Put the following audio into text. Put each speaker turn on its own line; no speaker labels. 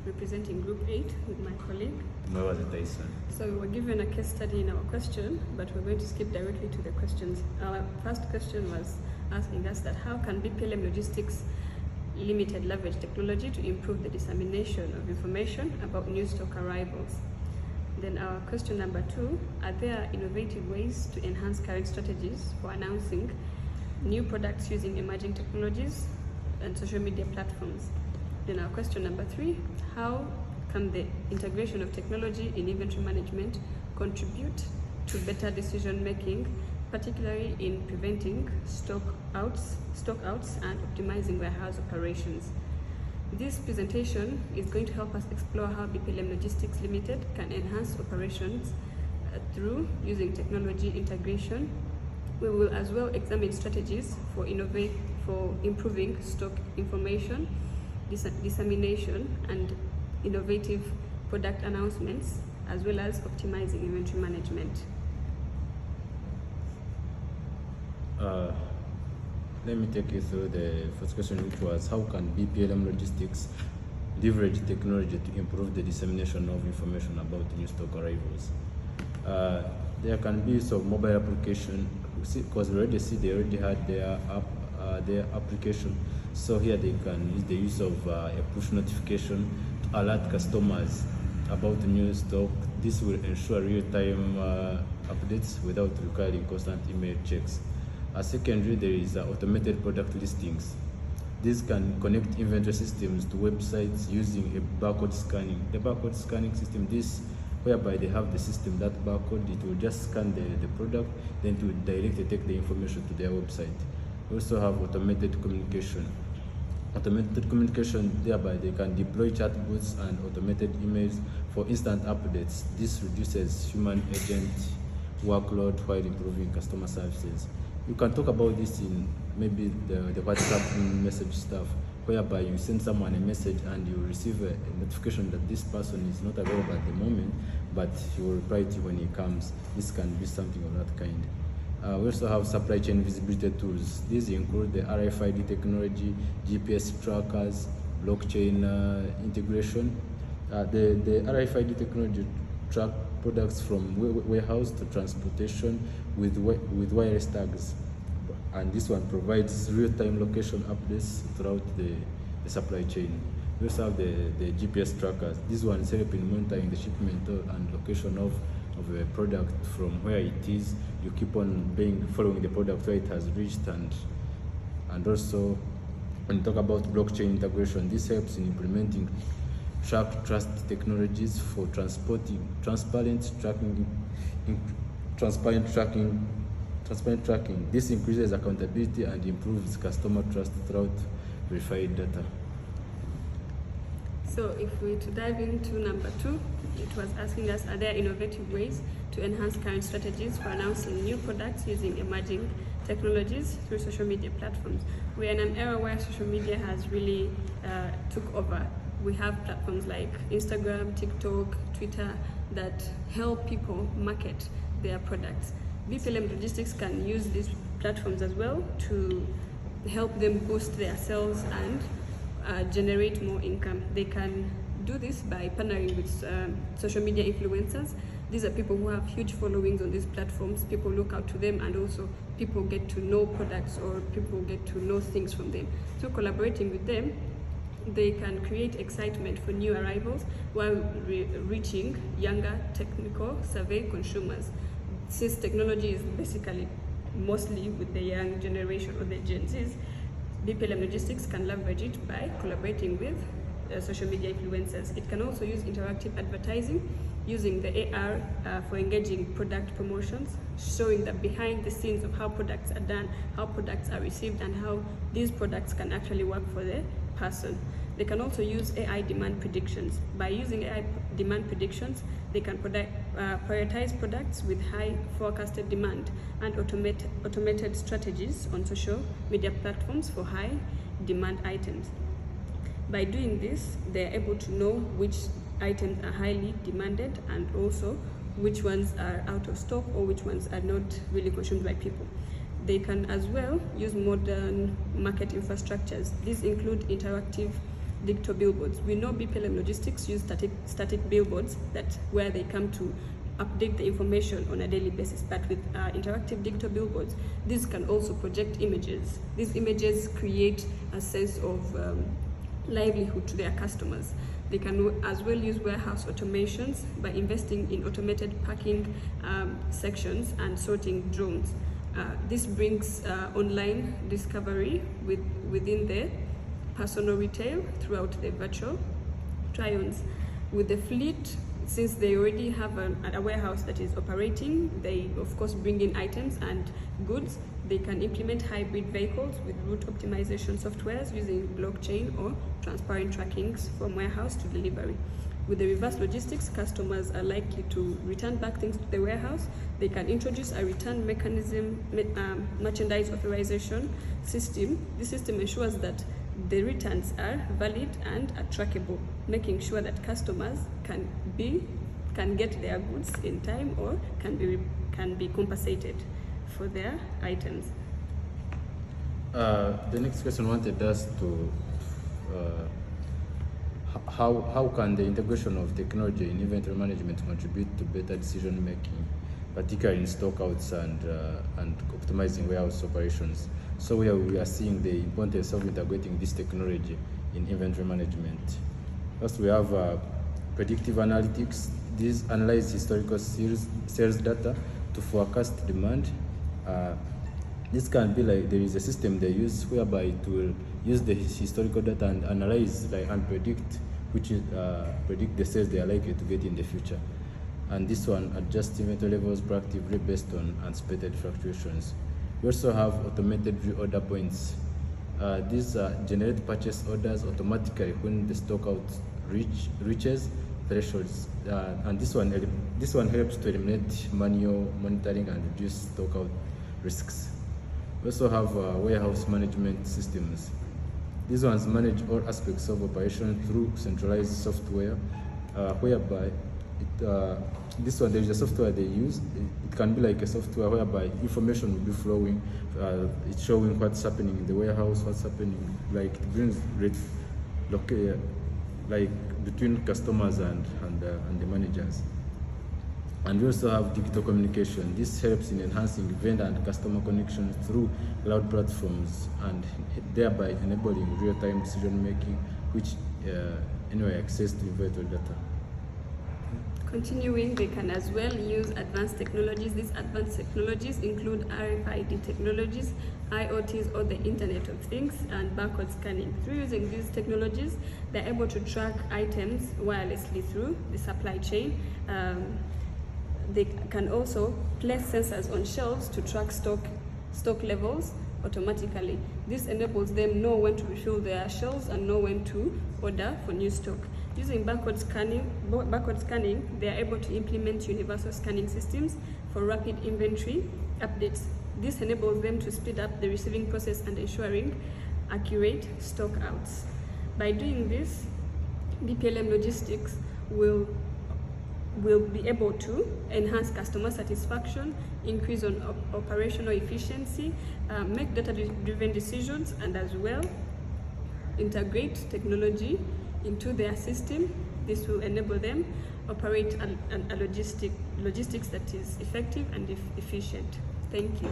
representing Group 8 with my colleague.
Tyson.
So we were given a case study in our question, but we're going to skip directly to the questions. Our first question was asking us that how can BPLM Logistics Limited leverage technology to improve the dissemination of information about new stock arrivals? Then our question number 2, are there innovative ways to enhance current strategies for announcing new products using emerging technologies and social media platforms? Then our question number 3, how can the integration of technology in inventory management contribute to better decision making, particularly in preventing stock outs and optimizing warehouse operations? This presentation is going to help us explore how BPLM Logistics Limited can enhance operations through using technology integration. We will as well examine strategies for improving stock information, dissemination, and innovative product announcements, as well as optimizing inventory management.
Let me take you through the first question, which was how can BPLM Logistics leverage technology to improve the dissemination of information about new stock arrivals? There can be some mobile application, because we already see they already had their application. So here they can use the use of a push notification to alert customers about new stock. This will ensure real-time updates without requiring constant email checks. Secondly, there is automated product listings. This can connect inventory systems to websites using a barcode scanning. The barcode scanning system, this whereby they have the system, that barcode, it will just scan the product, then to directly take the information to their website. We also have automated communication. Automated communication, thereby they can deploy chatbots and automated emails for instant updates. This reduces human agent workload while improving customer services. You can talk about this in maybe the WhatsApp message stuff, whereby you send someone a message and you receive a notification that this person is not available at the moment, but he will reply to you when he comes. This can be something of that kind. We also have supply chain visibility tools. These include the RFID technology, GPS trackers, blockchain integration. The RFID technology track products from warehouse to transportation with wireless tags, and this one provides real-time location updates throughout the supply chain. We also have the GPS trackers. This one is helping monitoring the shipment and location of a product from where it is. You keep on following the product where it has reached, and also when you talk about blockchain integration, this helps in implementing track trust technologies for transparent tracking. This increases accountability and improves customer trust throughout verified data.
So if we to dive into number 2, it was asking us, are there innovative ways to enhance current strategies for announcing new products using emerging technologies through social media platforms? We're in an era where social media has really took over. We have platforms like Instagram, TikTok, Twitter that help people market their products. BPLM Logistics can use these platforms as well to help them boost their sales and generate more income. They can do this by partnering with social media influencers. These are people who have huge followings on these platforms. People look out to them, and also people get to know products, or people get to know things from them. So collaborating with them, they can create excitement for new arrivals while reaching younger, technical, survey consumers. Since technology is basically mostly with the young generation or the Gen Zs, BPLM Logistics can leverage it by collaborating with social media influencers. It can also use interactive advertising using the AR for engaging product promotions, showing the behind the scenes of how products are done, how products are received, and how these products can actually work for the person. They can also use AI demand predictions. By using AI demand predictions, they can prioritize products with high forecasted demand and automated strategies on social media platforms for high demand items. By doing this, they're able to know which items are highly demanded and also which ones are out of stock or which ones are not really consumed by people. They can as well use modern market infrastructures. These include interactive digital billboards. We know BPLM Logistics use static billboards where they come to update the information on a daily basis, but with interactive digital billboards, these can also project images. These images create a sense of livelihood to their customers. They can as well use warehouse automations by investing in automated packing sections and sorting drones. This brings online discovery within the personal retail throughout the virtual try-ons. With the fleet, since they already have a warehouse that is operating, they of course bring in items and goods. They can implement hybrid vehicles with route optimization softwares using blockchain or transparent trackings from warehouse to delivery. With the reverse logistics, customers are likely to return back things to the warehouse. They can introduce a return mechanism, merchandise authorization system. This system ensures that the returns are valid and are trackable, making sure that customers can get their goods in time or can be compensated for their items.
The next question wanted us to how can the integration of technology in inventory management contribute to better decision making, particularly in stockouts and optimizing warehouse operations? So here we are seeing the importance of integrating this technology in inventory management. First, we have predictive analytics. These analyze historical sales data to forecast demand. This can be like there is a system they use whereby it will use the historical data and analyze and predict predict the sales they are likely to get in the future. And this one adjusts inventory levels proactively based on anticipated fluctuations. We also have automated reorder points. These generate purchase orders automatically when the stockout reaches thresholds, and this one helps to eliminate manual monitoring and reduce stockout risks. We also have warehouse management systems. These ones manage all aspects of operation through centralized software, whereby this one, there is a software they use. It can be like a software whereby information will be flowing. It's showing what's happening in the warehouse, what's happening, like it brings like between customers and the managers. And we also have digital communication. This helps in enhancing vendor and customer connections through cloud platforms and thereby enabling real-time decision making, which anyway access to inventory data.
Continuing, they can as well use advanced technologies. These advanced technologies include RFID technologies, IoTs or the Internet of Things, and barcode scanning. Through using these technologies, they're able to track items wirelessly through the supply chain. They can also place sensors on shelves to track stock levels automatically. This enables them know when to refill their shelves and know when to order for new stock. Using barcode scanning, they are able to implement universal scanning systems for rapid inventory updates. This enables them to speed up the receiving process and ensuring accurate stock outs. By doing this, BPLM Logistics will be able to enhance customer satisfaction, increase on operational efficiency, make data-driven decisions, and as well integrate technology into their system. This will enable them operate a logistics that is effective and efficient. Thank you.